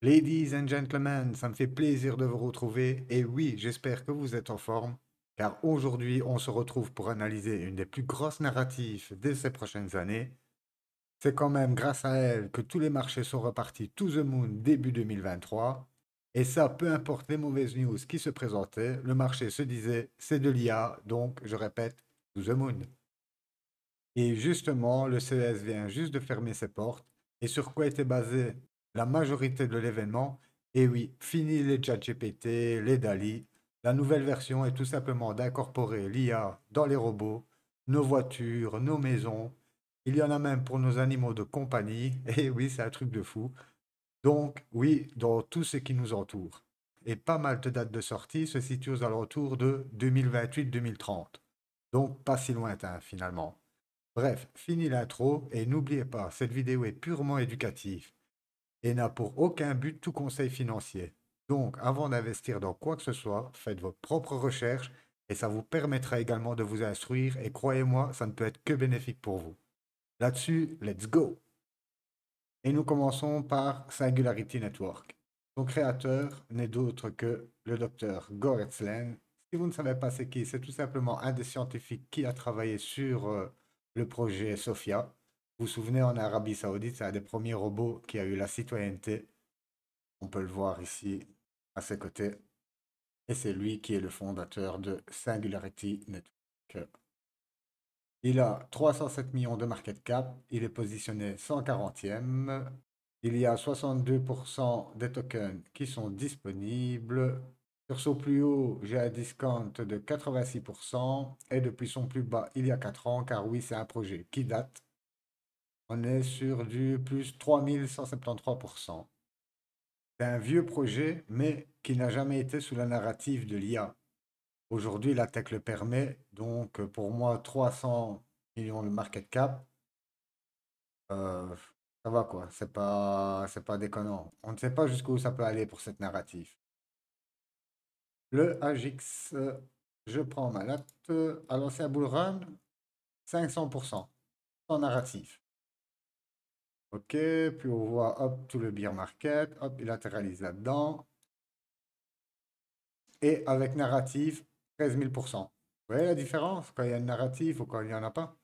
Ladies and gentlemen, ça me fait plaisir de vous retrouver. Et oui, j'espère que vous êtes en forme, car aujourd'hui, on se retrouve pour analyser une des plus grosses narratifs de ces prochaines années. C'est quand même grâce à elle que tous les marchés sont repartis to the moon début 2023. Et ça, peu importe les mauvaises news qui se présentaient, le marché se disait, c'est de l'IA, donc je répète, to the moon. Et justement, le CES vient juste de fermer ses portes. Et sur quoi était basée la majorité de l'événement? Et oui, fini les ChatGPT, les DALI. La nouvelle version est tout simplement d'incorporer l'IA dans les robots, nos voitures, nos maisons. Il y en a même pour nos animaux de compagnie. Et oui, c'est un truc de fou. Donc, oui, dans tout ce qui nous entoure. Et pas mal de dates de sortie se situent aux alentours de 2028-2030. Donc, pas si lointain finalement. Bref, fini l'intro et n'oubliez pas, cette vidéo est purement éducative et n'a pour aucun but tout conseil financier. Donc, avant d'investir dans quoi que ce soit, faites vos propres recherches et ça vous permettra également de vous instruire et croyez-moi, ça ne peut être que bénéfique pour vous. Là-dessus, let's go! Et nous commençons par Singularity Network. Son créateur n'est d'autre que le docteur Goertzlen. Si vous ne savez pas c'est qui, c'est tout simplement un des scientifiques qui a travaillé sur le projet Sophia. Vous vous souvenez, en Arabie Saoudite, c'est un des premiers robots qui a eu la citoyenneté. On peut le voir ici à ses côtés. Et c'est lui qui est le fondateur de Singularity Network. Il a 307 millions de market cap. Il est positionné 140e. Il y a 62% des tokens qui sont disponibles. Sur son plus haut, j'ai un discount de 86%. Et depuis son plus bas, il y a 4 ans, car oui, c'est un projet qui date. On est sur du plus 3173%. C'est un vieux projet, mais qui n'a jamais été sous la narrative de l'IA. Aujourd'hui, la tech le permet. Donc, pour moi, 300 millions de market cap, euh, ça va quoi. C'est pas déconnant. On ne sait pas jusqu'où ça peut aller pour cette narrative. Le AGX, je prends ma latte. À l'ancien bull run, 500%. Sans narratif. Ok, puis on voit, hop, tout le bear market. Hop, il latéralise là-dedans. Et avec narratif, 13 000%. Vous voyez la différence quand il y a une narrative ou quand il n'y en a pas?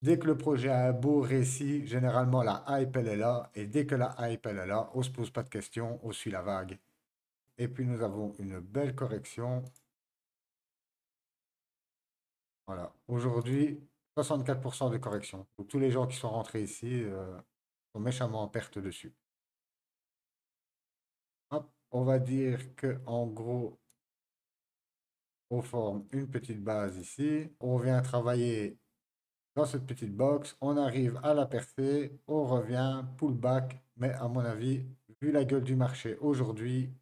Dès que le projet a un beau récit, généralement la hype elle est là. Et dès que la hype elle est là, on se pose pas de questions, on suit la vague. Et puis nous avons une belle correction. Voilà. Aujourd'hui, 64% de correction. Donc tous les gens qui sont rentrés ici sont méchamment en perte dessus. Hop, on va dire que en gros, on forme une petite base ici. On vient travailler dans cette petite box. On arrive à la percée. On revient, pullback. Mais à mon avis, vu la gueule du marché aujourd'hui,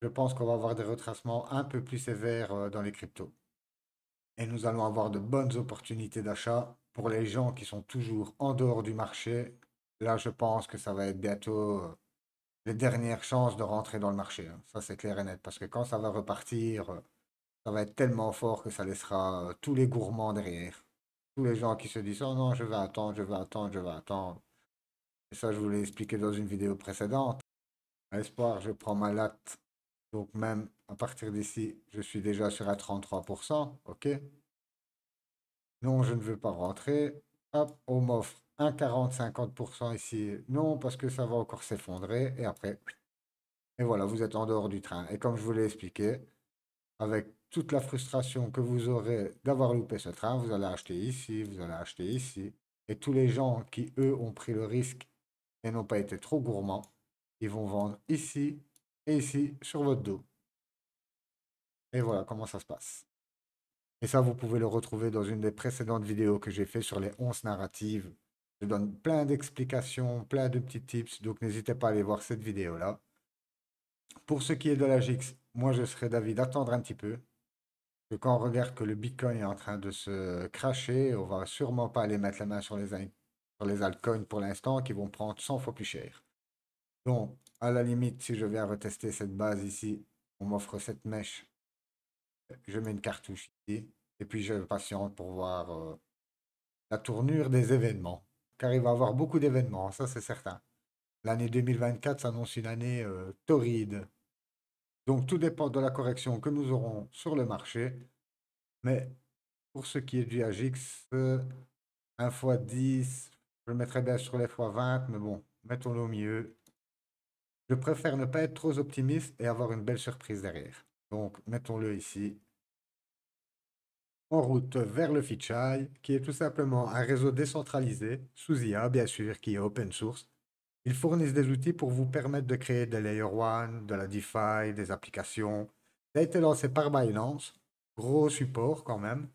je pense qu'on va avoir des retracements un peu plus sévères dans les cryptos. Et nous allons avoir de bonnes opportunités d'achat pour les gens qui sont toujours en dehors du marché. Là, je pense que ça va être bientôt les dernières chances de rentrer dans le marché, hein. Ça, c'est clair et net. Parce que quand ça va repartir, ça va être tellement fort que ça laissera tous les gourmands derrière. Tous les gens qui se disent, oh non, je vais attendre, je vais attendre, je vais attendre. Et ça, je vous l'ai expliqué dans une vidéo précédente. À espoir, je prends ma latte. Donc même à partir d'ici, je suis déjà sur un 33%. OK? Non, je ne veux pas rentrer. Hop, on m'offre un 40-50% ici. Non, parce que ça va encore s'effondrer. Et après, et voilà, vous êtes en dehors du train. Et comme je vous l'ai expliqué, avec toute la frustration que vous aurez d'avoir loupé ce train, vous allez acheter ici, vous allez acheter ici. Et tous les gens qui, eux, ont pris le risque et n'ont pas été trop gourmands, ils vont vendre ici et ici sur votre dos. Et voilà comment ça se passe. Et ça, vous pouvez le retrouver dans une des précédentes vidéos que j'ai fait sur les 11 narratives. Je donne plein d'explications, plein de petits tips, donc n'hésitez pas à aller voir cette vidéo-là. Pour ce qui est de la GIX, moi je serais d'avis d'attendre un petit peu. Que quand on regarde que le Bitcoin est en train de se cracher, on va sûrement pas aller mettre la main sur les altcoins pour l'instant qui vont prendre 100 fois plus cher. Donc, à la limite, si je viens retester cette base ici, on m'offre cette mèche, je mets une cartouche ici, et puis je patiente pour voir la tournure des événements. Car il va y avoir beaucoup d'événements, ça c'est certain. L'année 2024 s'annonce une année torride. Donc tout dépend de la correction que nous aurons sur le marché. Mais pour ce qui est du AGX, 1 fois 10, je le mettrais bien sur les fois 20, mais bon, mettons-le au milieu. Je préfère ne pas être trop optimiste et avoir une belle surprise derrière. Donc mettons-le ici. En route vers le Fitchai, qui est tout simplement un réseau décentralisé, sous IA bien sûr, qui est open source. Ils fournissent des outils pour vous permettre de créer des Layer 1, de la DeFi, des applications. Ça a été lancé par Binance, gros support quand même.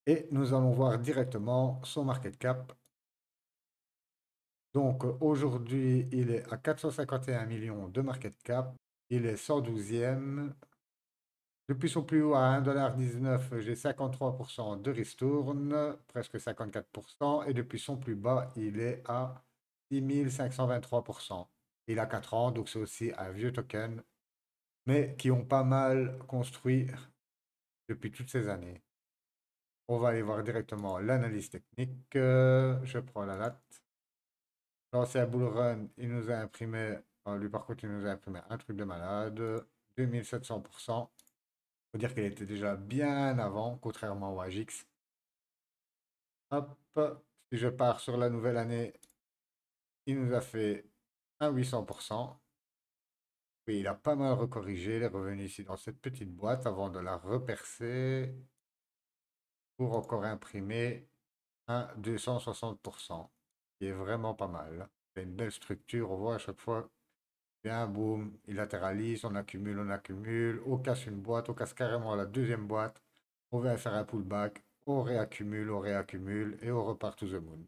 Et nous allons voir directement son market cap. Donc aujourd'hui, il est à 451 millions de market cap. Il est 112e. Depuis son plus haut à 1,19 $, j'ai 53% de ristourne, presque 54%. Et depuis son plus bas, il est à 6523%. Il a 4 ans, donc c'est aussi un vieux token, mais qui ont pas mal construit depuis toutes ces années. On va aller voir directement l'analyse technique. Je prends la latte. L'ancien bull run, il nous a imprimé, lui par contre, il nous a imprimé un truc de malade, 2700%. Faut dire qu'elle était déjà bien avant, contrairement au AGX. Hop, si je pars sur la nouvelle année, il nous a fait un 800%. Oui, il a pas mal recorrigé, il est revenu ici dans cette petite boîte avant de la repercer pour encore imprimer un 260%, qui est vraiment pas mal. C'est une belle structure, on voit à chaque fois, bien, boum, il latéralise, on accumule, on casse une boîte, on casse carrément la deuxième boîte, on vient faire un pullback, on réaccumule et on repart to the moon.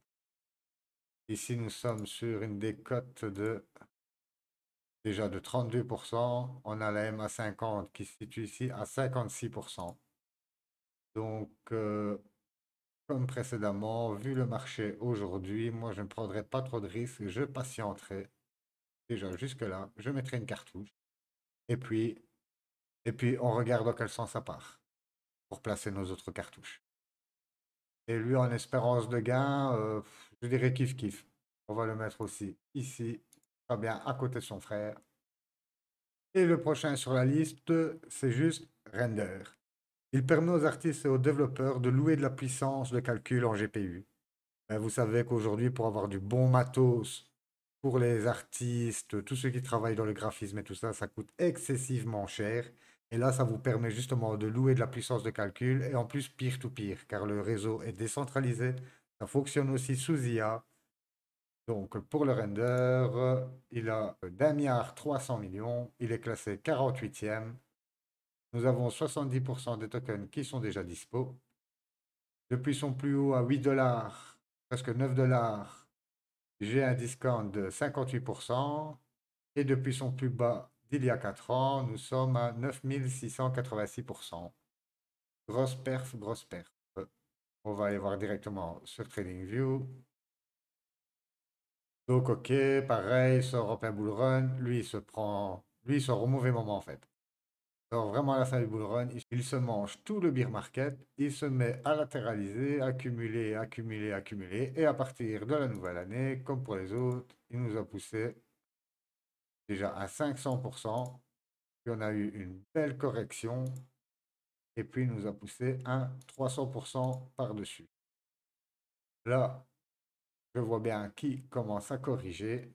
Ici, nous sommes sur une décote de déjà de 32%. On a la MA50 qui se situe ici à 56%. Donc, comme précédemment, vu le marché aujourd'hui, moi, je ne prendrai pas trop de risques. Je patienterai. Déjà, jusque-là, je mettrai une cartouche. Et puis, on regarde dans quel sens ça part pour placer nos autres cartouches. Et lui, en espérance de gain, je dirais kiff-kiff. On va le mettre aussi ici, pas bien à côté de son frère. Et le prochain sur la liste, c'est juste Render. Il permet aux artistes et aux développeurs de louer de la puissance de calcul en GPU. Ben, vous savez qu'aujourd'hui, pour avoir du bon matos pour les artistes, tous ceux qui travaillent dans le graphisme et tout ça, ça coûte excessivement cher. Et là, ça vous permet justement de louer de la puissance de calcul et en plus peer-to-peer, car le réseau est décentralisé. Ça fonctionne aussi sous IA. Donc pour le render, il a d'1,3 milliard. Il est classé 48e. Nous avons 70% des tokens qui sont déjà dispo. Depuis son plus haut à 8 dollars, presque 9 dollars, j'ai un discount de 58%. Et depuis son plus bas d'il y a 4 ans, nous sommes à 9686%. Grosse perf, grosse perf. On va aller voir directement sur TradingView. Donc, ok, pareil, sort en plein bull run. Lui, il sort au mauvais moment en fait. Alors vraiment à la fin du bull run, il se mange tout le bear market, il se met à latéraliser, accumuler, accumuler, accumuler, et à partir de la nouvelle année, comme pour les autres, il nous a poussé déjà à 500%, puis on a eu une belle correction, et puis il nous a poussé un 300% par-dessus. Là, je vois bien qui commence à corriger.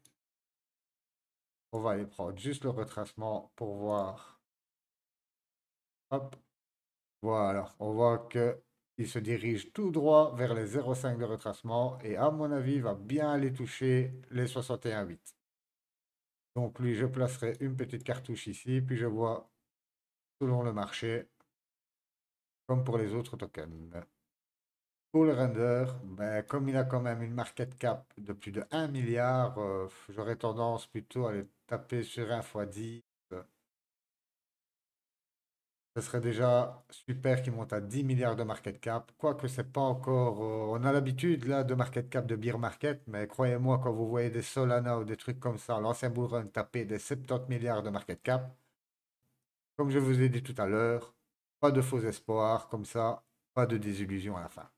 On va aller prendre juste le retracement pour voir. Hop, voilà, on voit que il se dirige tout droit vers les 0,5 de retracement et à mon avis, il va bien aller toucher les 61,8. Donc lui, je placerai une petite cartouche ici, puis je vois selon le marché, comme pour les autres tokens. Pour le render, ben, comme il a quand même une market cap de plus de 1 milliard, j'aurais tendance plutôt à aller taper sur 1 fois 10. Ce serait déjà super qu'il monte à 10 milliards de market cap. Quoique c'est pas encore. On a l'habitude là de market cap de bear market, mais croyez-moi, quand vous voyez des Solana ou des trucs comme ça, l'ancien bull run taper des 70 milliards de market cap, comme je vous ai dit tout à l'heure, pas de faux espoirs, comme ça, pas de désillusion à la fin.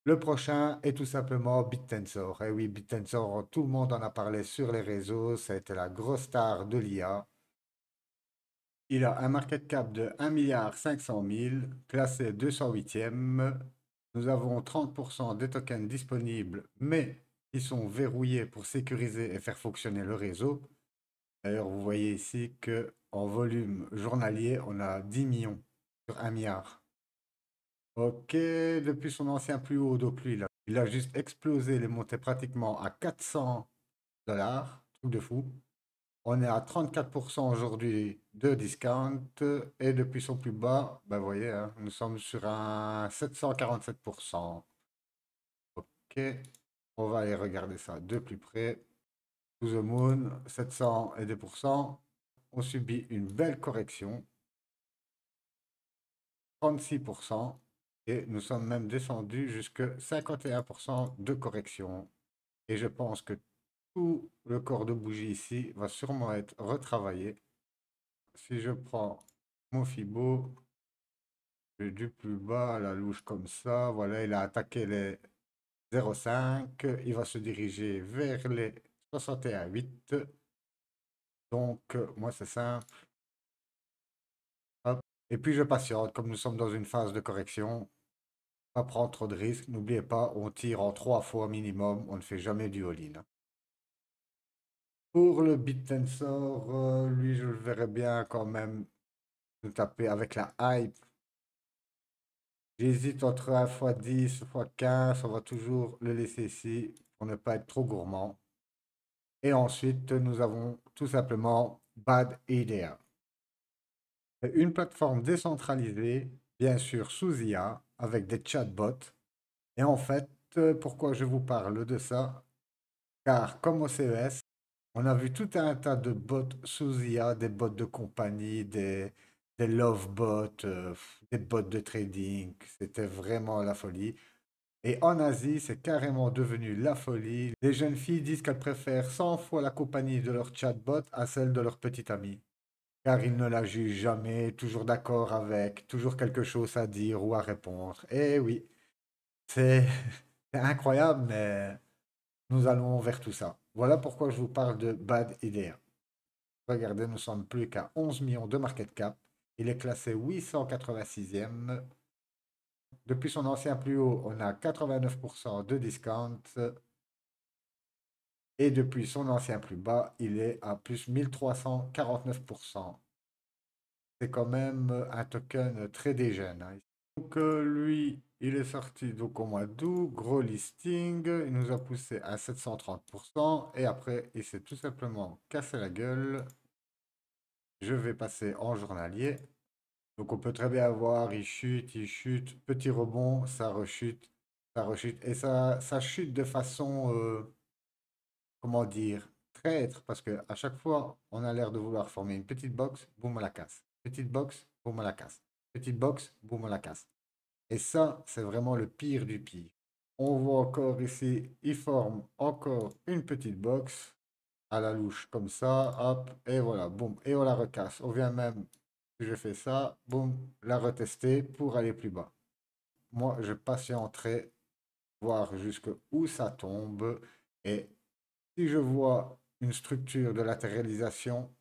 Le prochain est tout simplement BitTensor. Et oui, BitTensor, tout le monde en a parlé sur les réseaux. Ça a été la grosse star de l'IA. Il a un market cap de 1,5 milliard, classé 208e. Nous avons 30% des tokens disponibles, mais ils sont verrouillés pour sécuriser et faire fonctionner le réseau. D'ailleurs, vous voyez ici que en volume journalier, on a 10 millions sur 1 milliard. Ok, depuis son ancien plus haut depuis, il a juste explosé, il est monté pratiquement à 400 $, truc de fou. On est à 34% aujourd'hui de discount et depuis son plus bas, ben vous voyez, hein, nous sommes sur un 747%. Ok, on va aller regarder ça de plus près. To the Moon, 702%. On subit une belle correction, 36%. Et nous sommes même descendus jusqu'à 51% de correction. Et je pense que tout le corps de bougie ici va sûrement être retravaillé. Si je prends mon Fibo, du plus bas à la louche comme ça, voilà, il a attaqué les 0,5. Il va se diriger vers les 61,8. Donc, moi, c'est simple. Hop. Et puis, je patiente. Comme nous sommes dans une phase de correction, pas prendre trop de risques. N'oubliez pas, on tire en 3 fois minimum. On ne fait jamais du all-in. Pour le BitTensor, lui, je le verrais bien quand même nous taper avec la hype. J'hésite entre 1 fois 10 fois 15. On va toujours le laisser ici pour ne pas être trop gourmand. Et ensuite, nous avons tout simplement Bad Idea. Une plateforme décentralisée, bien sûr sous IA, avec des chatbots. Et en fait, pourquoi je vous parle de ça? Car comme au CES, on a vu tout un tas de bots sous IA, des bots de compagnie, des love bots, des bots de trading. C'était vraiment la folie. Et en Asie, c'est carrément devenu la folie. Les jeunes filles disent qu'elles préfèrent 100 fois la compagnie de leur chatbot à celle de leur petit ami. Car ils ne la jugent jamais, toujours d'accord avec, toujours quelque chose à dire ou à répondre. Et oui, c'est c'est incroyable, mais nous allons vers tout ça. Voilà pourquoi je vous parle de Bad Idea. Regardez, nous sommes plus qu'à 11 millions de market cap. Il est classé 886e. Depuis son ancien plus haut, on a 89% de discount. Et depuis son ancien plus bas, il est à plus 1349%. C'est quand même un token très dégène, hein. Donc lui, il est sorti donc au mois d'août, gros listing, il nous a poussé à 730% et après il s'est tout simplement cassé la gueule. Je vais passer en journalier. Donc on peut très bien voir, il chute, petit rebond, ça rechute et ça chute de façon, comment dire, traître parce que à chaque fois on a l'air de vouloir former une petite box, boum, on la casse. Petite box, boum, on la casse. Petite box, boum, on la casse. Et ça, c'est vraiment le pire du pire. On voit encore ici, il forme encore une petite box à la louche, comme ça, hop, et voilà, boum, et on la recasse. On vient même, si je fais ça, boum, la retester pour aller plus bas. Moi, je patienterai, voir jusqu'où ça tombe, et si je vois une structure de latéralisation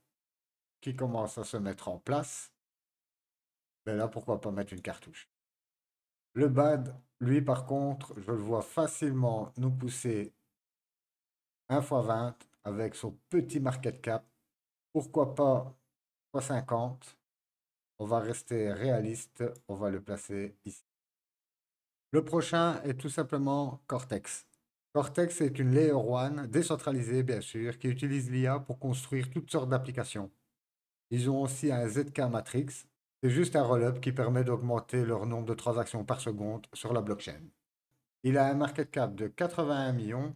qui commence à se mettre en place, ben là, pourquoi pas mettre une cartouche. Le bad, lui, par contre, je le vois facilement nous pousser 1 fois 20 avec son petit market cap. Pourquoi pas fois 50? On va rester réaliste. On va le placer ici. Le prochain est tout simplement Cortex. Cortex est une Layer 1 décentralisée, bien sûr, qui utilise l'IA pour construire toutes sortes d'applications. Ils ont aussi un ZK Matrix. C'est juste un roll-up qui permet d'augmenter leur nombre de transactions par seconde sur la blockchain. Il a un market cap de 81 millions.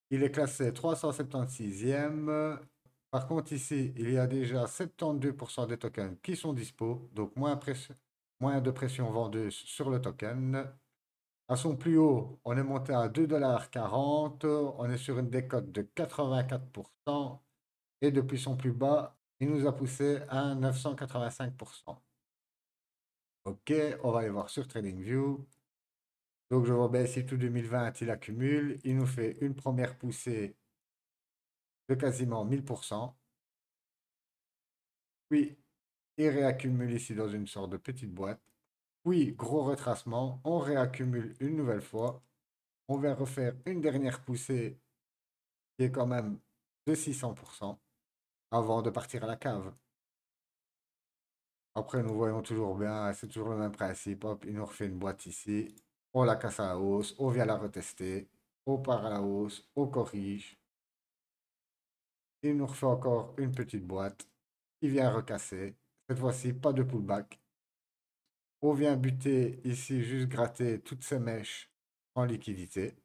Il est classé 376e. Par contre, ici, il y a déjà 72% des tokens qui sont dispo, donc moins de pression vendeuse sur le token. À son plus haut, on est monté à 2,40 $. On est sur une décote de 84%. Et depuis son plus bas, il nous a poussé à 985%. Ok, on va aller voir sur TradingView. Donc je vois bien ici tout 2020, il accumule. Il nous fait une première poussée de quasiment 1000%. Puis il réaccumule ici dans une sorte de petite boîte. Puis gros retracement, on réaccumule une nouvelle fois. On va refaire une dernière poussée qui est quand même de 600% avant de partir à la cave. Après, nous voyons toujours bien, c'est toujours le même principe. Hop, il nous refait une boîte ici. On la casse à la hausse, on vient la retester. On part à la hausse, on corrige. Il nous refait encore une petite boîte. Il vient recasser. Cette fois-ci, pas de pullback. On vient buter ici, juste gratter toutes ces mèches en liquidité.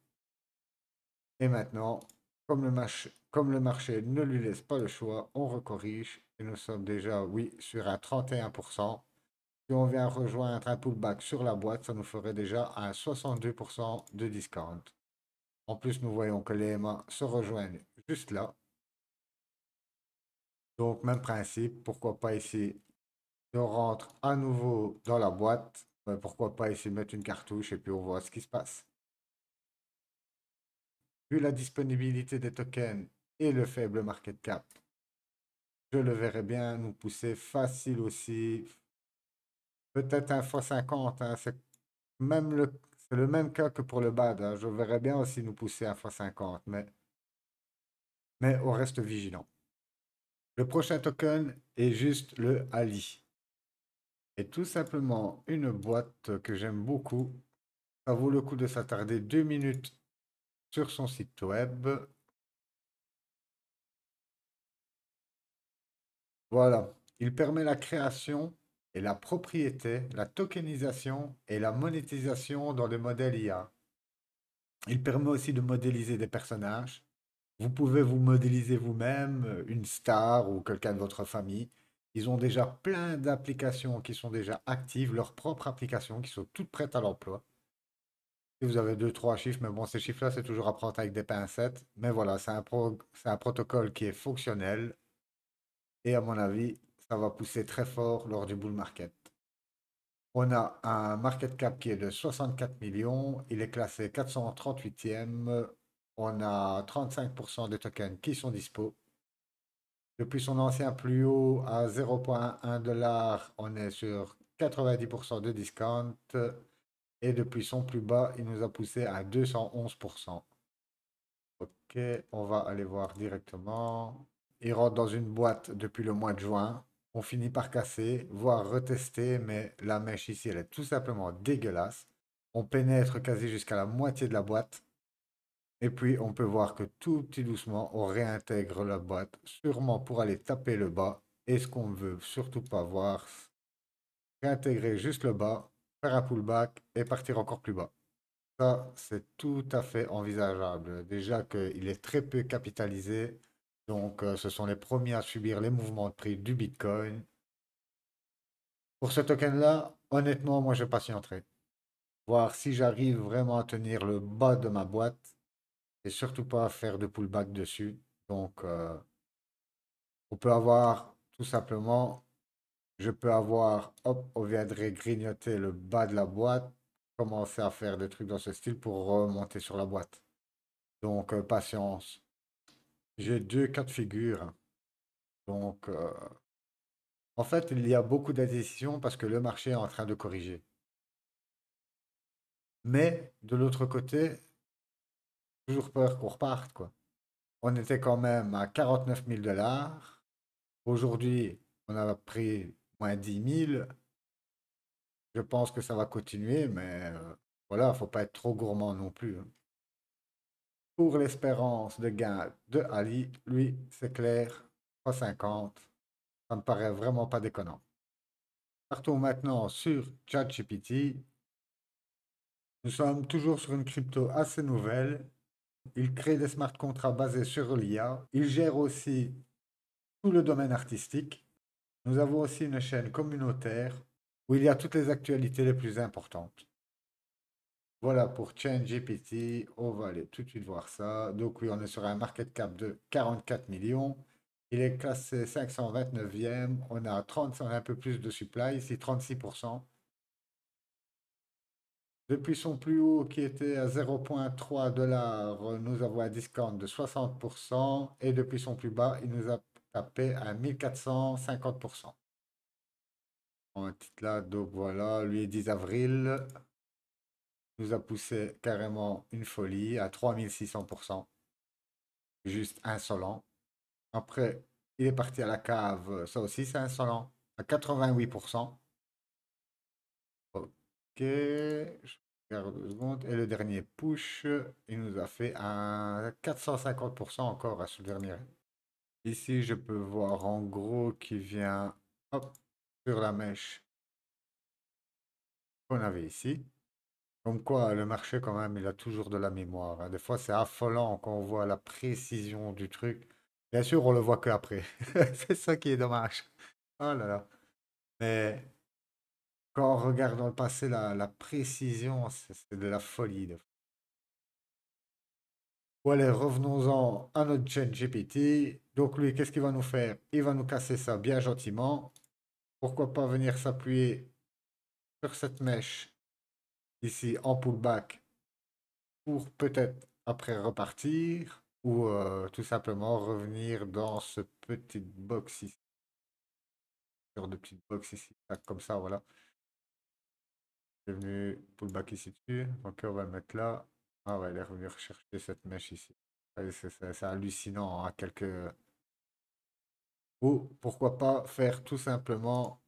Et maintenant, comme le marché ne lui laisse pas le choix, on recorrige. Et nous sommes déjà, oui, sur un 31%. Si on vient rejoindre un pullback sur la boîte, ça nous ferait déjà un 62% de discount. En plus, nous voyons que les EMA se rejoignent juste là. Donc, même principe, pourquoi pas ici, si on rentre à nouveau dans la boîte, pourquoi pas ici mettre une cartouche et puis on voit ce qui se passe. Vu la disponibilité des tokens et le faible market cap, je le verrais bien nous pousser facile aussi. Peut-être un x50, hein, c'est le même cas que pour le BAD, hein. Je verrais bien aussi nous pousser un x50, mais on reste vigilant. Le prochain token est juste le Ali. Et tout simplement une boîte que j'aime beaucoup. Ça vaut le coup de s'attarder 2 minutes sur son site web. Voilà. Il permet la création et la propriété, la tokenisation et la monétisation dans le modèle IA. Il permet aussi de modéliser des personnages. Vous pouvez vous modéliser vous-même, une star ou quelqu'un de votre famille. Ils ont déjà plein d'applications qui sont déjà actives, leurs propres applications qui sont toutes prêtes à l'emploi. Si vous avez deux, trois chiffres, mais bon, ces chiffres-là, c'est toujours à prendre avec des pincettes. Mais voilà, c'est un protocole qui est fonctionnel et à mon avis, ça va pousser très fort lors du bull market. On a un market cap qui est de 64 millions. Il est classé 438e. On a 35% des tokens qui sont dispo. Depuis son ancien plus haut à 0,1 $, on est sur 90% de discount. Et depuis son plus bas, il nous a poussé à 211%. Ok, on va aller voir directement. Il rentre dans une boîte depuis le mois de juin. On finit par casser, voire retester, mais la mèche ici, elle est tout simplement dégueulasse. On pénètre quasi jusqu'à la moitié de la boîte. Et puis, on peut voir que tout petit doucement, on réintègre la boîte, sûrement pour aller taper le bas. Et ce qu'on ne veut surtout pas voir, réintégrer juste le bas, faire un pullback et partir encore plus bas. Ça, c'est tout à fait envisageable. Déjà qu'il est très peu capitalisé, donc ce sont les premiers à subir les mouvements de prix du Bitcoin. Pour ce token-là, honnêtement, moi, je patienterai. Voir si j'arrive vraiment à tenir le bas de ma boîte et surtout pas faire de pullback dessus. Donc, on peut avoir tout simplement, je peux avoir, hop, on viendrait grignoter le bas de la boîte, commencer à faire des trucs dans ce style pour remonter sur la boîte. Donc, patience. J'ai deux cas de figure. Donc, en fait, il y a beaucoup d'indécision parce que le marché est en train de corriger. Mais de l'autre côté, toujours peur qu'on reparte, quoi. On était quand même à 49 000 $. Aujourd'hui, on a pris moins 10 000. Je pense que ça va continuer, mais voilà, faut pas être trop gourmand non plus, hein. Pour l'espérance de gain de Ali, lui, c'est clair, 3,50. Ça me paraît vraiment pas déconnant. Partons maintenant sur ChatGPT. Nous sommes toujours sur une crypto assez nouvelle. Il crée des smart contrats basés sur l'IA. Il gère aussi tout le domaine artistique. Nous avons aussi une chaîne communautaire où il y a toutes les actualités les plus importantes. Voilà pour ChatGPT. On va aller tout de suite voir ça. Donc oui, on est sur un market cap de 44 millions. Il est classé 529e. On a 30, on a un peu plus de supply, ici 36%. Depuis son plus haut qui était à 0,3 $, nous avons un discount de 60% et depuis son plus bas, il nous a tapé à 1450%. On va titre là, donc voilà, lui 10 avril nous a poussé carrément une folie à 3600%. Juste insolent. Après, il est parti à la cave, ça aussi c'est insolent, à 88%. Ok, je regarde 2 secondes. Et le dernier push, il nous a fait un 450% encore à ce dernier. Ici, je peux voir en gros qui vient hop, sur la mèche qu'on avait ici. Comme quoi, le marché, quand même, il a toujours de la mémoire, hein. Des fois, c'est affolant quand on voit la précision du truc. Bien sûr, on le voit qu'après. C'est ça qui est dommage. Oh là là. Mais quand on regarde dans le passé, la précision, c'est de la folie. Bon, allez, revenons-en à notre chaîne GPT. Donc lui, qu'est-ce qu'il va nous faire? Il va nous casser ça bien gentiment. Pourquoi pas venir s'appuyer sur cette mèche ici en pullback pour peut-être après repartir ou tout simplement revenir dans ce petit box ici, sur de petites box ici, tac, comme ça, voilà. Il est venu pullback ici dessus, donc on va le mettre là. Ah ouais, il est revenu rechercher cette mèche ici. Ouais, c'est hallucinant, hein, quelques. Ou pourquoi pas faire tout simplement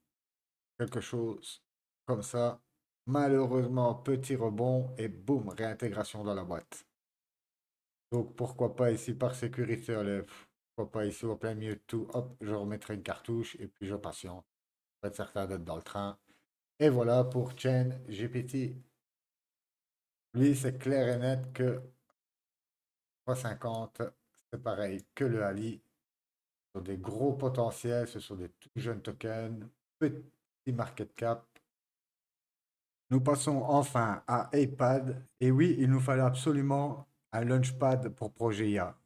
quelque chose comme ça. Malheureusement, petit rebond et boum, réintégration dans la boîte. Donc pourquoi pas ici par sécurité, allez, pourquoi pas ici au plein milieu de tout, hop, je remettrai une cartouche et puis je patiente. Pour être certain d'être dans le train. Et voilà pour Chain GPT. Lui, c'est clair et net que 350, c'est pareil que le Ali. Ce sont des gros potentiels, ce sont des tout jeunes tokens, petit market cap. Nous passons enfin à iPad. Et oui, il nous fallait absolument un Launchpad pour projet IA.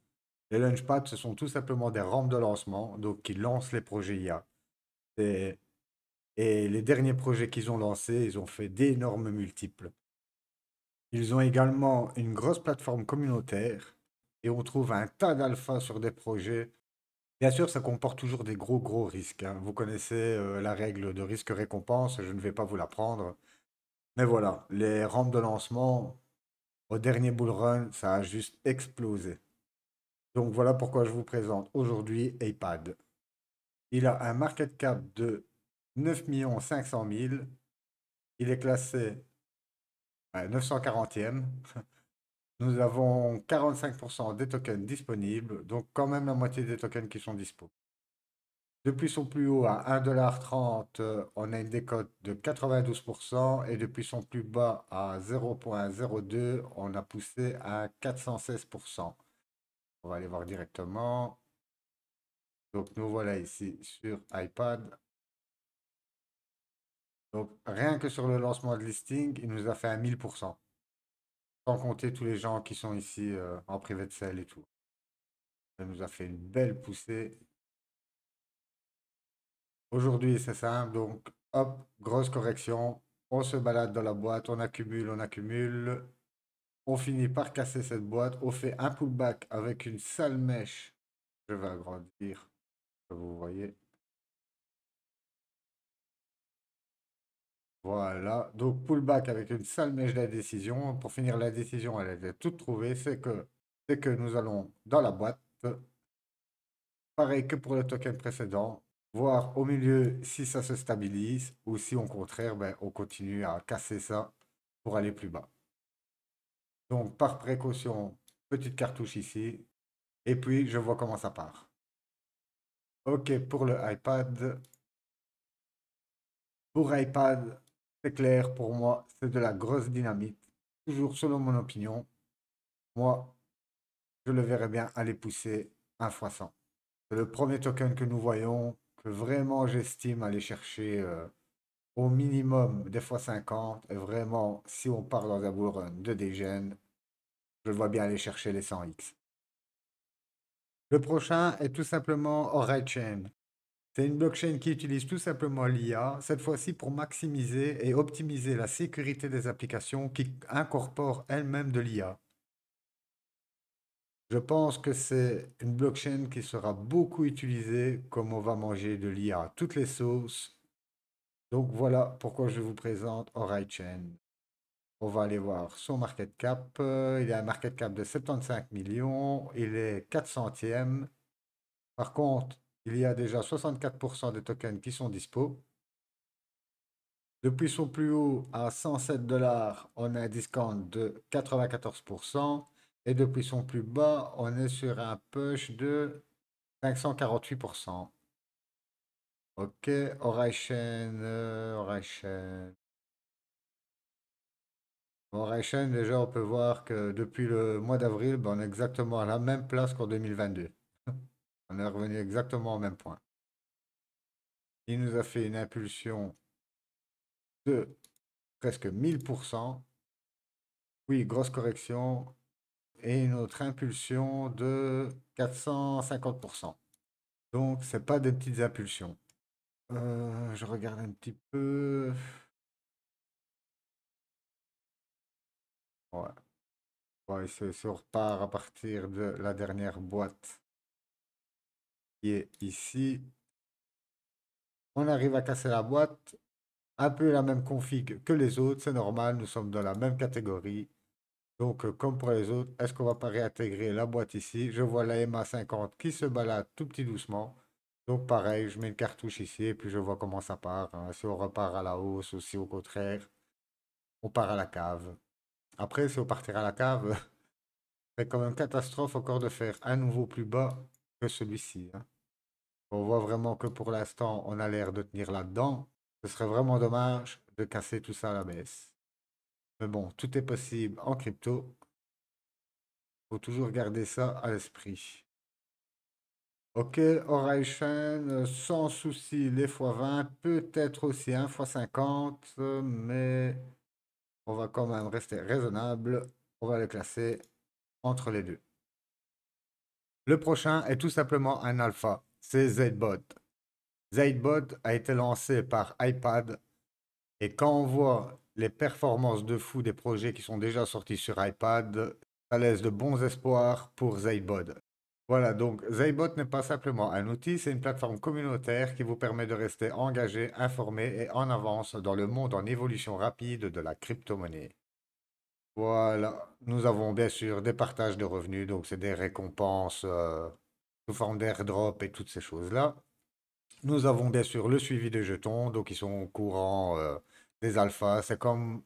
Les Launchpads, ce sont tout simplement des rampes de lancement, donc qui lancent les projets IA. Et, et les derniers projets qu'ils ont lancés, ils ont fait d'énormes multiples. Ils ont également une grosse plateforme communautaire et on trouve un tas d'alpha sur des projets. Bien sûr, ça comporte toujours des gros risques, hein. Vous connaissez la règle de risque-récompense, je ne vais pas vous l'apprendre. Mais voilà, les rampes de lancement, au dernier bull run, ça a juste explosé. Donc voilà pourquoi je vous présente aujourd'hui iPad. Il a un market cap de 9 500 000. Il est classé à 940e. Nous avons 45% des tokens disponibles, donc quand même la moitié des tokens qui sont dispo. Depuis son plus haut à 1,30 $, on a une décote de 92% et depuis son plus bas à 0,02, on a poussé à 416%. On va aller voir directement. Donc nous voilà ici sur iPad. Donc rien que sur le lancement de listing, il nous a fait un 1000%. Sans compter tous les gens qui sont ici en privé de sale et tout. Ça nous a fait une belle poussée. Aujourd'hui, c'est simple. Donc, hop, grosse correction. On se balade dans la boîte, on accumule, on accumule. On finit par casser cette boîte. On fait un pullback avec une sale mèche. Je vais agrandir. Vous voyez. Voilà. Donc, pullback avec une sale mèche d'indécision. Pour finir, la décision, elle était toute trouvée. C'est que nous allons dans la boîte. Pareil que pour le token précédent, voir au milieu si ça se stabilise ou si au contraire, ben, on continue à casser ça pour aller plus bas. Donc par précaution, petite cartouche ici, et puis je vois comment ça part. Ok, pour le iPad. Pour iPad, c'est clair, pour moi, c'est de la grosse dynamite. Toujours selon mon opinion, moi, je le verrais bien aller pousser 1 x 100. C'est le premier token que nous voyons, que vraiment j'estime aller chercher au minimum des fois 50. Et vraiment, si on part dans un bull run de dégène, je le vois bien aller chercher les 100x. Le prochain est tout simplement Chain. C'est une blockchain qui utilise tout simplement l'IA, cette fois-ci pour maximiser et optimiser la sécurité des applications qui incorporent elles-mêmes de l'IA. Je pense que c'est une blockchain qui sera beaucoup utilisée comme on va manger de l'IA à toutes les sauces. Donc voilà pourquoi je vous présente OraiChain. On va aller voir son market cap. Il a un market cap de 75 millions. Il est 400e. Par contre, il y a déjà 64% des tokens qui sont dispo. Depuis son plus haut à 107 dollars, on a un discount de 94%. Et depuis son plus bas, on est sur un push de 548%. Ok, Oraichen, Oraichen. Oraichen, déjà, on peut voir que depuis le mois d'avril, ben, on est exactement à la même place qu'en 2022. On est revenu exactement au même point. Il nous a fait une impulsion de presque 1000%. Oui, grosse correction. Et une autre impulsion de 450%. Donc, c'est pas des petites impulsions. Je regarde un petit peu. Ouais. Ouais, si on repart à partir de la dernière boîte qui est ici, on arrive à casser la boîte. Un peu la même config que les autres, c'est normal, nous sommes dans la même catégorie. Donc, comme pour les autres, est-ce qu'on va pas réintégrer la boîte ici? Je vois la MA50 qui se balade tout petit doucement. Donc, pareil, je mets une cartouche ici et puis je vois comment ça part, hein. Si on repart à la hausse ou si au contraire, on part à la cave. Après, si on partira à la cave, c'est quand même catastrophe encore de faire un nouveau plus bas que celui-ci, hein. On voit vraiment que pour l'instant, on a l'air de tenir là-dedans. Ce serait vraiment dommage de casser tout ça à la baisse. Mais bon, tout est possible en crypto. Faut toujours garder ça à l'esprit. Ok, Horizon, sans souci, les x20, peut-être aussi un x50, mais on va quand même rester raisonnable. On va les classer entre les deux. Le prochain est tout simplement un alpha, c'est ZBot. ZBot a été lancé par iPad et quand on voit les performances de fou des projets qui sont déjà sortis sur iPad, ça laisse de bons espoirs pour ZBot. Voilà, donc Zaybot n'est pas simplement un outil, c'est une plateforme communautaire qui vous permet de rester engagé, informé et en avance dans le monde en évolution rapide de la crypto-monnaie. Voilà, nous avons bien sûr des partages de revenus, donc c'est des récompenses sous forme d'airdrop et toutes ces choses-là. Nous avons bien sûr le suivi des jetons, donc ils sont au courant des alphas. C'est comme,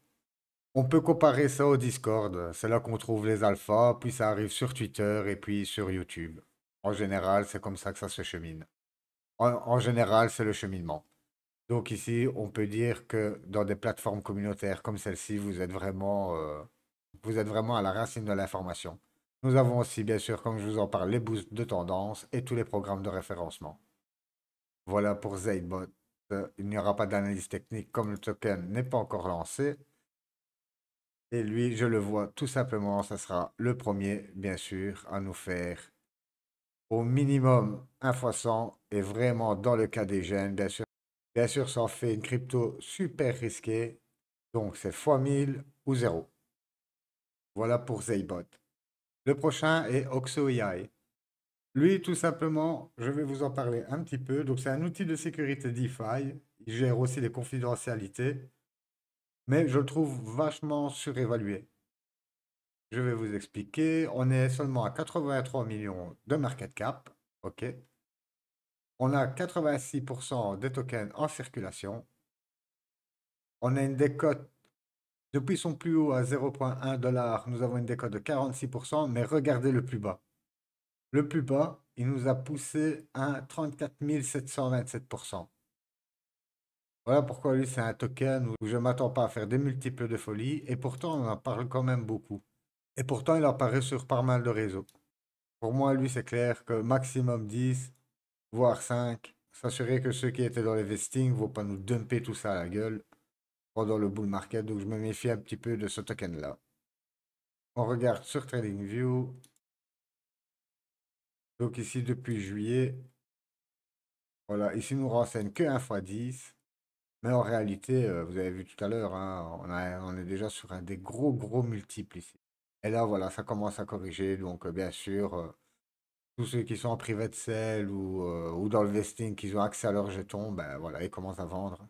on peut comparer ça au Discord, c'est là qu'on trouve les alphas, puis ça arrive sur Twitter et puis sur YouTube. En général, c'est comme ça que ça se chemine. En général, c'est le cheminement. Donc ici, on peut dire que dans des plateformes communautaires comme celle-ci, vous êtes vraiment à la racine de l'information. Nous avons aussi, bien sûr, comme je vous en parle, les boosts de tendance et tous les programmes de référencement. Voilà pour Zaybot. Il n'y aura pas d'analyse technique comme le token n'est pas encore lancé. Et lui, je le vois tout simplement, ça sera le premier, bien sûr, à nous faire au minimum 1 fois 100 et vraiment dans le cas des jeunes, bien sûr, ça en fait une crypto super risquée. Donc, c'est fois 1000 ou zéro. Voilà pour Zaybot. Le prochain est OxoEI. Lui, tout simplement, je vais vous en parler un petit peu. Donc, c'est un outil de sécurité DeFi. Il gère aussi les confidentialités, mais je le trouve vachement surévalué. Je vais vous expliquer. On est seulement à 83 millions de market cap. OK. On a 86% des tokens en circulation. On a une décote, depuis son plus haut à 0,1 dollar, nous avons une décote de 46%, mais regardez le plus bas. Le plus bas, il nous a poussé à 34 727%. Voilà pourquoi lui, c'est un token où je ne m'attends pas à faire des multiples de folie, et pourtant, on en parle quand même beaucoup. Et pourtant, il apparaît sur pas mal de réseaux. Pour moi, lui, c'est clair que maximum 10, voire 5, s'assurer que ceux qui étaient dans les vestings ne vont pas nous dumper tout ça à la gueule pendant le bull market, donc je me méfie un petit peu de ce token-là. On regarde sur TradingView. Donc ici, depuis juillet, Voilà, ici nous renseigne que 1 fois 10. Mais en réalité, vous avez vu tout à l'heure, hein, on est déjà sur un des gros, gros multiples ici. Et là, voilà, ça commence à corriger. Donc, bien sûr, tous ceux qui sont en private sale ou dans le vesting, qui ont accès à leurs jetons, ben voilà, ils commencent à vendre.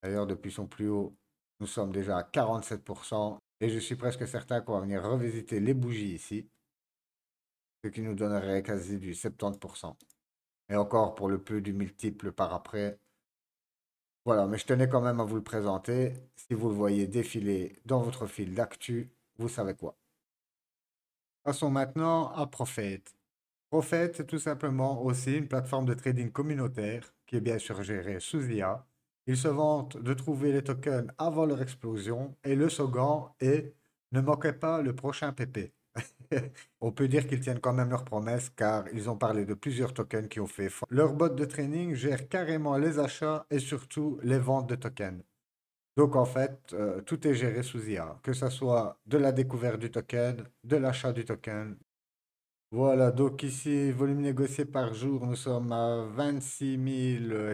D'ailleurs, depuis son plus haut, nous sommes déjà à 47%. Et je suis presque certain qu'on va venir revisiter les bougies ici, ce qui nous donnerait quasi du 70%. Et encore pour le peu du multiple par après. Voilà, mais je tenais quand même à vous le présenter. Si vous le voyez défiler dans votre fil d'actu, vous savez quoi. Passons maintenant à Prophet. Prophet, c'est tout simplement aussi une plateforme de trading communautaire qui est bien sûr gérée sous IA. Ils se vantent de trouver les tokens avant leur explosion et le slogan est ne manquez pas le prochain PP. On peut dire qu'ils tiennent quand même leurs promesses car ils ont parlé de plusieurs tokens qui ont fait. Leur bot de training gère carrément les achats et surtout les ventes de tokens. Donc en fait, tout est géré sous IA, que ce soit de la découverte du token, de l'achat du token. Voilà, donc ici, volume négocié par jour, nous sommes à 26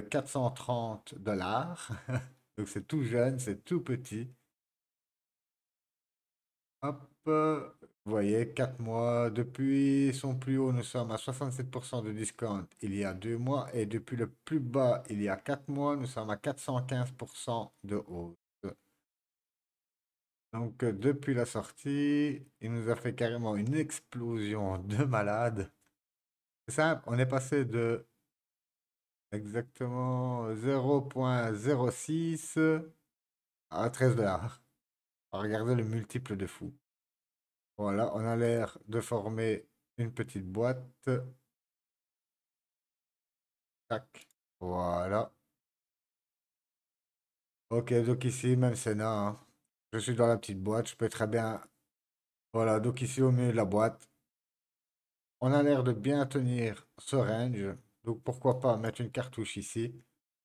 430 $. Donc c'est tout jeune, c'est tout petit. Hop, vous voyez, 4 mois. Depuis son plus haut, nous sommes à 67% de discount il y a 2 mois. Et depuis le plus bas, il y a 4 mois, nous sommes à 415% de hausse. Donc, depuis la sortie, il nous a fait carrément une explosion de malade. C'est simple, on est passé de exactement 0,06 à 13 $. Regardez le multiple de fou. Voilà, on a l'air de former une petite boîte. Tac. Voilà. Ok, donc ici, même Sénat, hein. Je suis dans la petite boîte, je peux très bien. Voilà, donc ici au milieu de la boîte, on a l'air de bien tenir ce range. Donc pourquoi pas mettre une cartouche ici.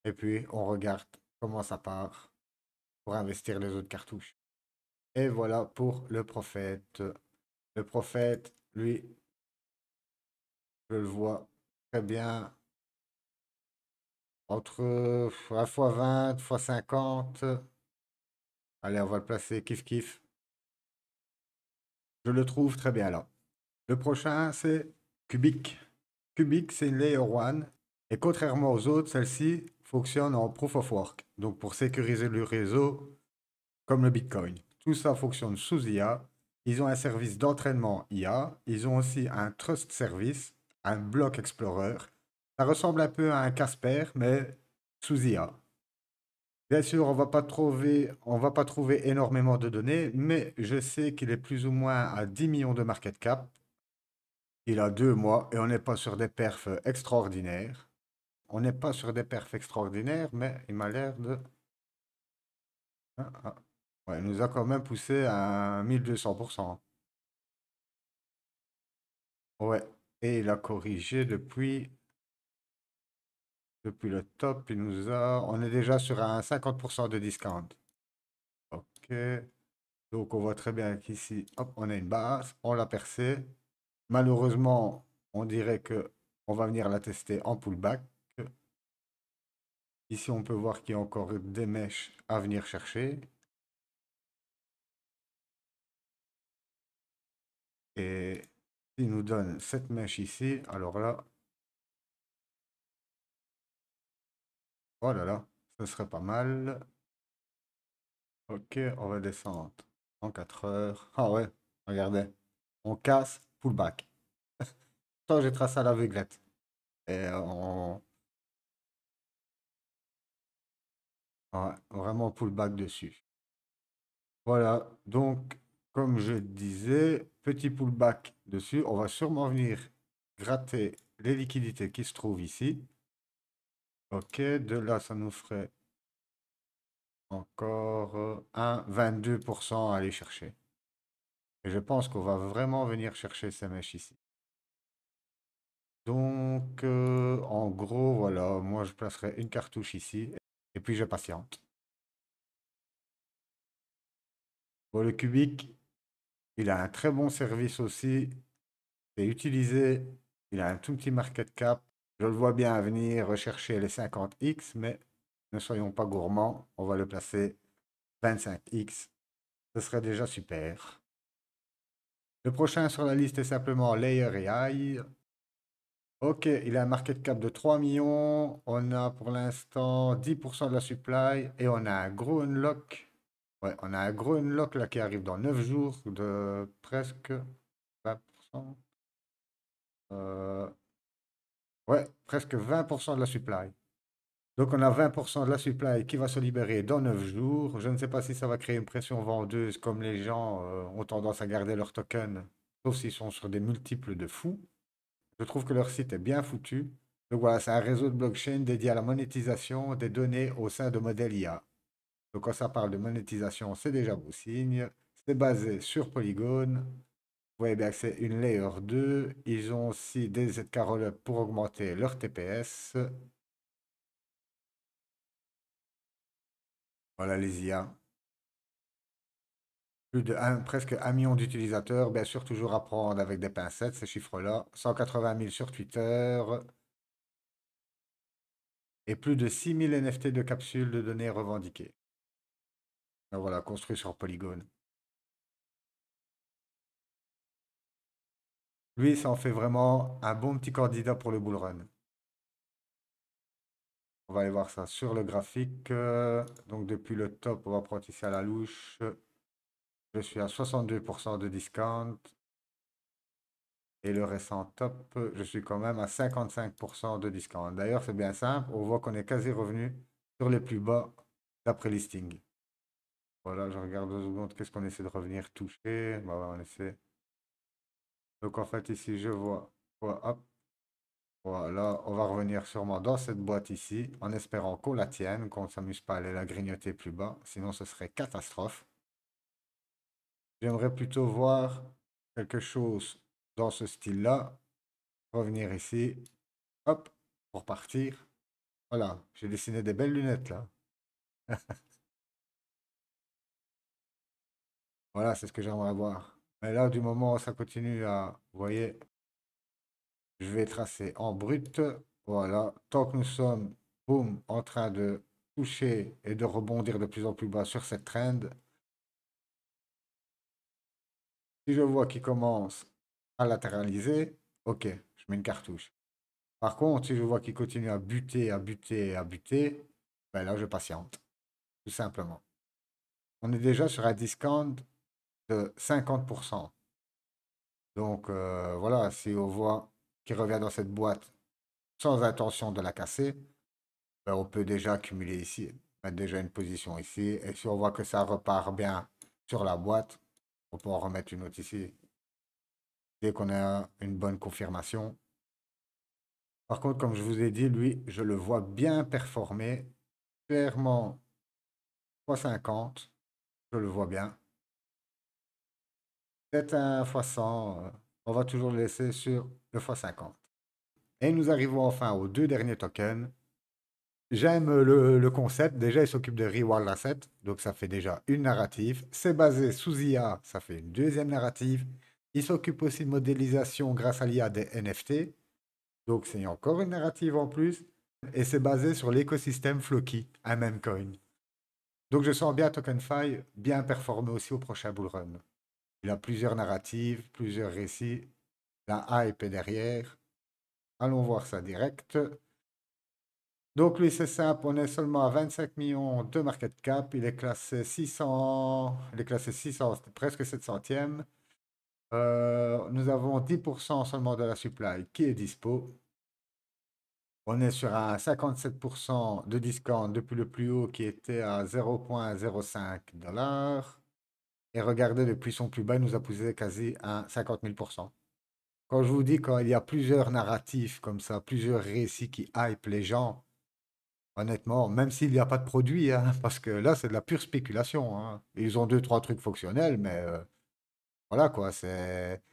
Et puis on regarde comment ça part pour investir les autres cartouches. Et voilà pour le prophète. Le prophète, lui, je le vois très bien entre à fois 20 fois 50. Allez, on va le placer kiff kiff. Je le trouve très bien là. Le prochain, c'est Cubic. Cubic, c'est une Layer 1. Et contrairement aux autres, celle-ci fonctionne en Proof of Work. Donc pour sécuriser le réseau, comme le Bitcoin. Tout ça fonctionne sous IA. Ils ont un service d'entraînement IA. Ils ont aussi un Trust Service, un Block Explorer. Ça ressemble un peu à un Casper, mais sous IA. Bien sûr, on va pas trouver énormément de données, mais je sais qu'il est plus ou moins à 10 millions de market cap. Il a 2 mois et on n'est pas sur des perfs extraordinaires. On n'est pas sur des perfs extraordinaires, mais il m'a l'air de... Ah, ah. Ouais, il nous a quand même poussé à 1200%. Ouais, et il a corrigé depuis le top. On est déjà sur un 50% de discount. Ok, donc on voit très bien qu'ici, hop, on a une base, on l'a percée. Malheureusement, on dirait que on va venir la tester en pullback. Ici, on peut voir qu'il y a encore des mèches à venir chercher. Et il nous donne cette mèche ici. Alors là, oh là là, ce serait pas mal. Ok, on va descendre en 4 heures. Ah ouais, regardez. On casse, pullback. Toi, j'ai tracé à l'aveuglette. Et ouais, vraiment pullback dessus. Voilà, donc, comme je disais, petit pullback dessus. On va sûrement venir gratter les liquidités qui se trouvent ici. Ok, de là, ça nous ferait encore un 22% à aller chercher. Et je pense qu'on va vraiment venir chercher ces mèches ici. Donc, en gros, voilà, moi je placerai une cartouche ici et puis je patiente. Bon, le cubique, il a un très bon service aussi. C'est utilisé, il a un tout petit market cap. Je le vois bien venir rechercher les 50X, mais ne soyons pas gourmands. On va le placer 25X. Ce serait déjà super. Le prochain sur la liste est simplement Layer AI. Ok, il a un market cap de 3 millions. On a pour l'instant 10% de la supply et on a un gros unlock. Ouais, on a un gros unlock là qui arrive dans 9 jours de presque 20%. Euh, ouais, presque 20% de la supply. Donc on a 20% de la supply qui va se libérer dans 9 jours. Je ne sais pas si ça va créer une pression vendeuse comme les gens ont tendance à garder leurs tokens, sauf s'ils sont sur des multiples de fous. Je trouve que leur site est bien foutu. Donc voilà, c'est un réseau de blockchain dédié à la monétisation des données au sein de modèles IA. Donc quand ça parle de monétisation, c'est déjà beau signe. C'est basé sur Polygon. Vous voyez bien que c'est une layer 2. Ils ont aussi des ZK Rollup pour augmenter leur TPS. Voilà les IA. Presque 1 million d'utilisateurs. Bien sûr, toujours à prendre avec des pincettes, ces chiffres-là. 180 000 sur Twitter. Et plus de 6 000 NFT de capsules de données revendiquées. Donc voilà, construit sur Polygon. Lui, ça en fait vraiment un bon petit candidat pour le bull run. On va aller voir ça sur le graphique. Donc depuis le top, on va prendre ici à la louche. Je suis à 62% de discount. Et le récent top, je suis quand même à 55% de discount. D'ailleurs, c'est bien simple. On voit qu'on est quasi revenu sur les plus bas d'après listing. Voilà, je regarde 2 secondes. Qu'est-ce qu'on essaie de revenir toucher? Bah, ouais, on essaie. Donc en fait, ici, je vois. Hop, voilà, on va revenir sûrement dans cette boîte ici, en espérant qu'on la tienne, qu'on ne s'amuse pas à aller la grignoter plus bas, sinon ce serait catastrophe. J'aimerais plutôt voir quelque chose dans ce style-là. Revenir ici, hop, pour partir. Voilà, j'ai dessiné des belles lunettes là. Voilà, c'est ce que j'aimerais voir. Mais là, du moment où ça continue à, vous voyez, je vais tracer en brut. Voilà, tant que nous sommes, boum, en train de toucher et de rebondir de plus en plus bas sur cette trend. Si je vois qu'il commence à latéraliser, ok, je mets une cartouche. Par contre, si je vois qu'il continue à buter, à buter, à buter, ben là, je patiente, tout simplement. On est déjà sur un discount de 50%. Donc voilà, si on voit qu'il revient dans cette boîte sans intention de la casser, ben, on peut déjà accumuler ici, mettre déjà une position ici. Et si on voit que ça repart bien sur la boîte, on peut en remettre une autre ici. Dès qu'on a une bonne confirmation. Par contre, comme je vous ai dit, lui, je le vois bien performer. Clairement, 3,50, je le vois bien. Peut-être un x100, on va toujours le laisser sur le x50. Et nous arrivons enfin aux 2 derniers tokens. J'aime le concept. Déjà, il s'occupe de Reward Asset, donc ça fait déjà une narrative. C'est basé sous IA, ça fait une deuxième narrative. Il s'occupe aussi de modélisation grâce à l'IA des NFT, donc c'est encore une narrative en plus. Et c'est basé sur l'écosystème Floki, un même coin. Donc je sens bien TokenFi bien performer aussi au prochain bull run. Il a plusieurs narratives, plusieurs récits. La hype est derrière. Allons voir ça direct. Donc lui, c'est simple, on est seulement à 25 millions de market cap. Il est classé 600, il est classé 600, presque 700e. Nous avons 10% seulement de la supply qui est dispo. On est sur un 57% de discount depuis le plus haut qui était à 0,05 dollars. Et regardez, depuis son plus bas, il nous a poussé quasi à 50 000%. Quand je vous dis, quand il y a plusieurs narratifs comme ça, plusieurs récits qui hype les gens, honnêtement, même s'il n'y a pas de produit, hein, parce que là, c'est de la pure spéculation, hein. Ils ont deux, trois trucs fonctionnels, mais voilà quoi, c'est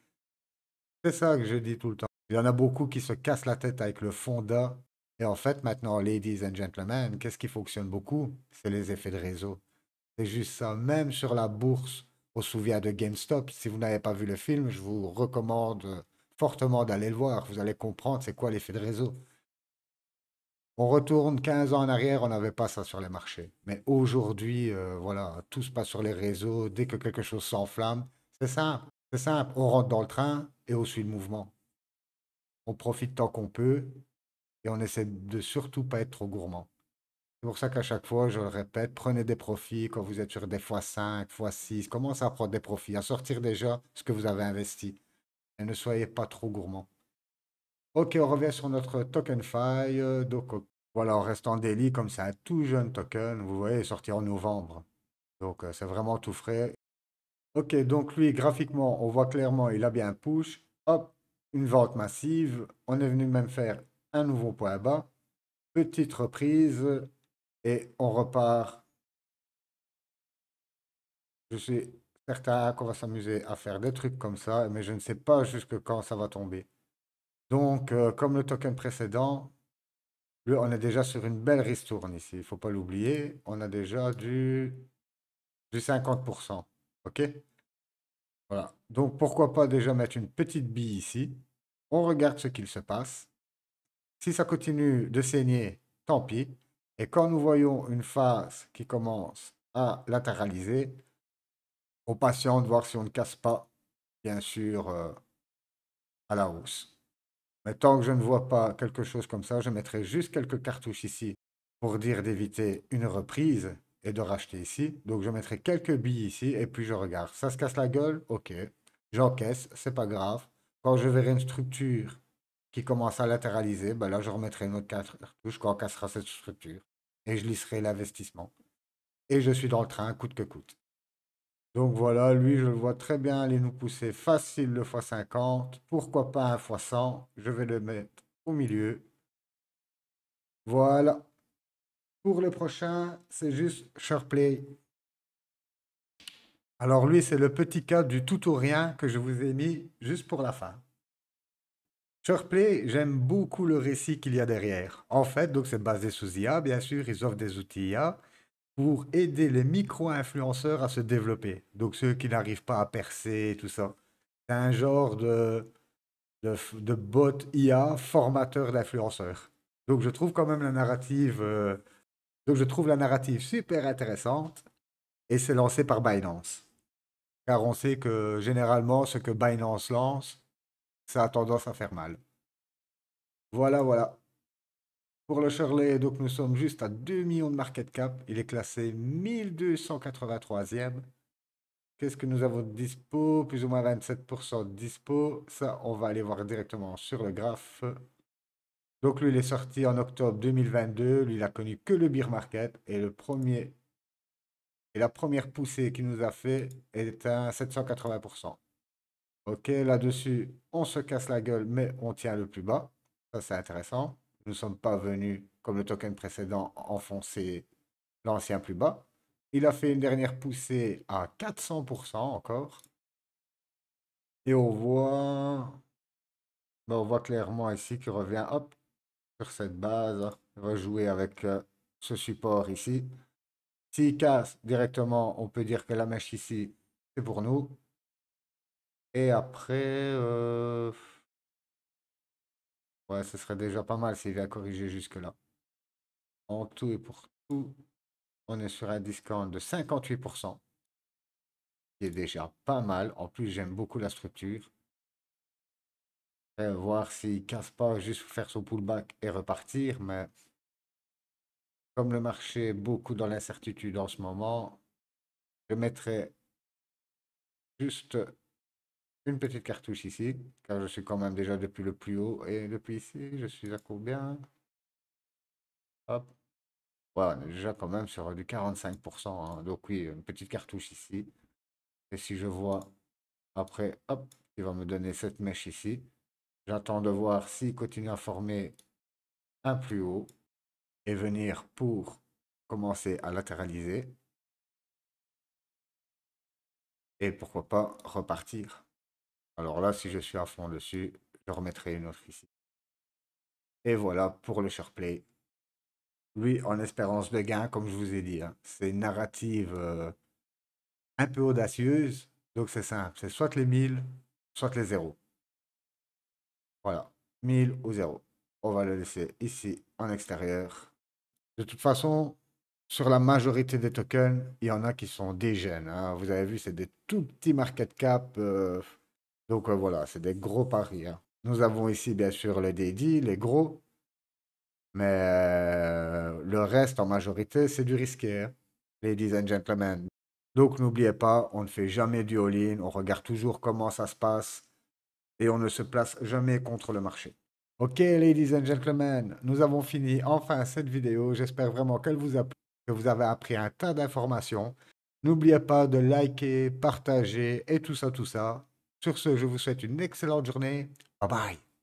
ça que je dis tout le temps. Il y en a beaucoup qui se cassent la tête avec le fonda. Et en fait, maintenant, ladies and gentlemen, qu'est-ce qui fonctionne beaucoup? C'est les effets de réseau. C'est juste ça. Même sur la bourse, on se souvient de GameStop. Si vous n'avez pas vu le film, je vous recommande fortement d'aller le voir. Vous allez comprendre c'est quoi l'effet de réseau. On retourne 15 ans en arrière, on n'avait pas ça sur les marchés. Mais aujourd'hui, voilà, tout se passe sur les réseaux. Dès que quelque chose s'enflamme, c'est simple. C'est simple. On rentre dans le train et on suit le mouvement. On profite tant qu'on peut et on essaie de surtout pas être trop gourmand. C'est pour ça qu'à chaque fois, je le répète, prenez des profits quand vous êtes sur des x5, x6. Commencez à prendre des profits, à sortir déjà ce que vous avez investi. Et ne soyez pas trop gourmand. Ok, on revient sur notre token file. Donc, voilà, on reste en daily comme c'est un tout jeune token. Vous voyez, il est sorti en novembre. Donc, c'est vraiment tout frais. Ok, donc lui, graphiquement, on voit clairement, il a bien un push. Hop, une vente massive. On est venu même faire un nouveau point bas. Petite reprise. Et on repart. Je suis certain qu'on va s'amuser à faire des trucs comme ça, mais je ne sais pas jusque quand ça va tomber. Donc, comme le token précédent, on est déjà sur une belle ristourne ici. Il ne faut pas l'oublier. On a déjà du 50%. OK? Voilà. Donc, pourquoi pas déjà mettre une petite bille ici. On regarde ce qu'il se passe. Si ça continue de saigner, tant pis. Et quand nous voyons une phase qui commence à latéraliser, on patiente, voir si on ne casse pas, bien sûr, à la hausse. Mais tant que je ne vois pas quelque chose comme ça, je mettrai juste quelques cartouches ici pour dire d'éviter une reprise et de racheter ici. Donc je mettrai quelques billes ici et puis je regarde. Ça se casse la gueule? Ok. J'encaisse, c'est pas grave. Quand je verrai une structure qui commence à latéraliser, ben là je remettrai une autre cartouche quand on cassera cette structure. Et je lisserai l'investissement. Et je suis dans le train coûte que coûte. Donc voilà, lui, je le vois très bien aller nous pousser facile le x50. Pourquoi pas un x100? Je vais le mettre au milieu. Voilà. Pour le prochain, c'est juste SharePlay. Alors lui, c'est le petit cas du tout ou rien que je vous ai mis juste pour la fin. SharePlay, j'aime beaucoup le récit qu'il y a derrière. En fait, donc c'est basé sous IA, bien sûr, ils offrent des outils IA pour aider les micro-influenceurs à se développer. Donc ceux qui n'arrivent pas à percer, tout ça. C'est un genre de bot IA formateur d'influenceurs. Donc je trouve quand même la narrative, donc je trouve la narrative super intéressante et c'est lancé par Binance. Car on sait que généralement ce que Binance lance, ça a tendance à faire mal. Voilà, voilà. Pour le Shirley, donc nous sommes juste à 2 millions de market cap. Il est classé 1283e. Qu'est-ce que nous avons de dispo? Plus ou moins 27% de dispo. Ça, on va aller voir directement sur le graphe. Donc lui, il est sorti en octobre 2022. Lui, il a connu que le bear market. Et la première poussée qu'il nous a fait est à 780%. Ok, là-dessus, on se casse la gueule, mais on tient le plus bas. Ça, c'est intéressant. Nous ne sommes pas venus, comme le token précédent, enfoncer l'ancien plus bas. Il a fait une dernière poussée à 400% encore. Et on voit clairement ici qu'il revient hop, sur cette base. Il va jouer avec ce support ici. S'il casse directement, on peut dire que la mèche ici, c'est pour nous. Et après, ouais, ce serait déjà pas mal s'il vient corriger jusque-là. En tout et pour tout, on est sur un discount de 58%, qui est déjà pas mal. En plus, j'aime beaucoup la structure. Voir s'il casse pas, juste faire son pullback et repartir. Mais comme le marché est beaucoup dans l'incertitude en ce moment, je mettrai juste une petite cartouche ici, car je suis quand même déjà depuis le plus haut. Et depuis ici, je suis à combien? Hop. Ouais, on est déjà quand même sur du 45%, hein. Donc oui, une petite cartouche ici. Et si je vois après, hop, il va me donner cette mèche ici. J'attends de voir s'il continue à former un plus haut et venir pour commencer à latéraliser. Et pourquoi pas repartir. Alors là, si je suis à fond dessus, je remettrai une autre ici. Et voilà pour le SharePlay. Lui, en espérance de gain, comme je vous ai dit, hein. C'est une narrative un peu audacieuse. Donc c'est simple, c'est soit les 1000, soit les zéros. Voilà, 1000 ou zéro. on va le laisser ici en extérieur. De toute façon, sur la majorité des tokens, il y en a qui sont des jeunes, hein. Vous avez vu, c'est des tout petits market cap. Donc voilà, c'est des gros paris, hein. Nous avons ici bien sûr les dédits, les gros, mais le reste en majorité, c'est du risqué, hein, ladies and gentlemen. Donc n'oubliez pas, on ne fait jamais du all-in, on regarde toujours comment ça se passe et on ne se place jamais contre le marché. Ok, ladies and gentlemen, nous avons fini enfin cette vidéo. J'espère vraiment qu'elle vous a plu, que vous avez appris un tas d'informations. N'oubliez pas de liker, partager et tout ça, tout ça. Sur ce, je vous souhaite une excellente journée. Bye bye.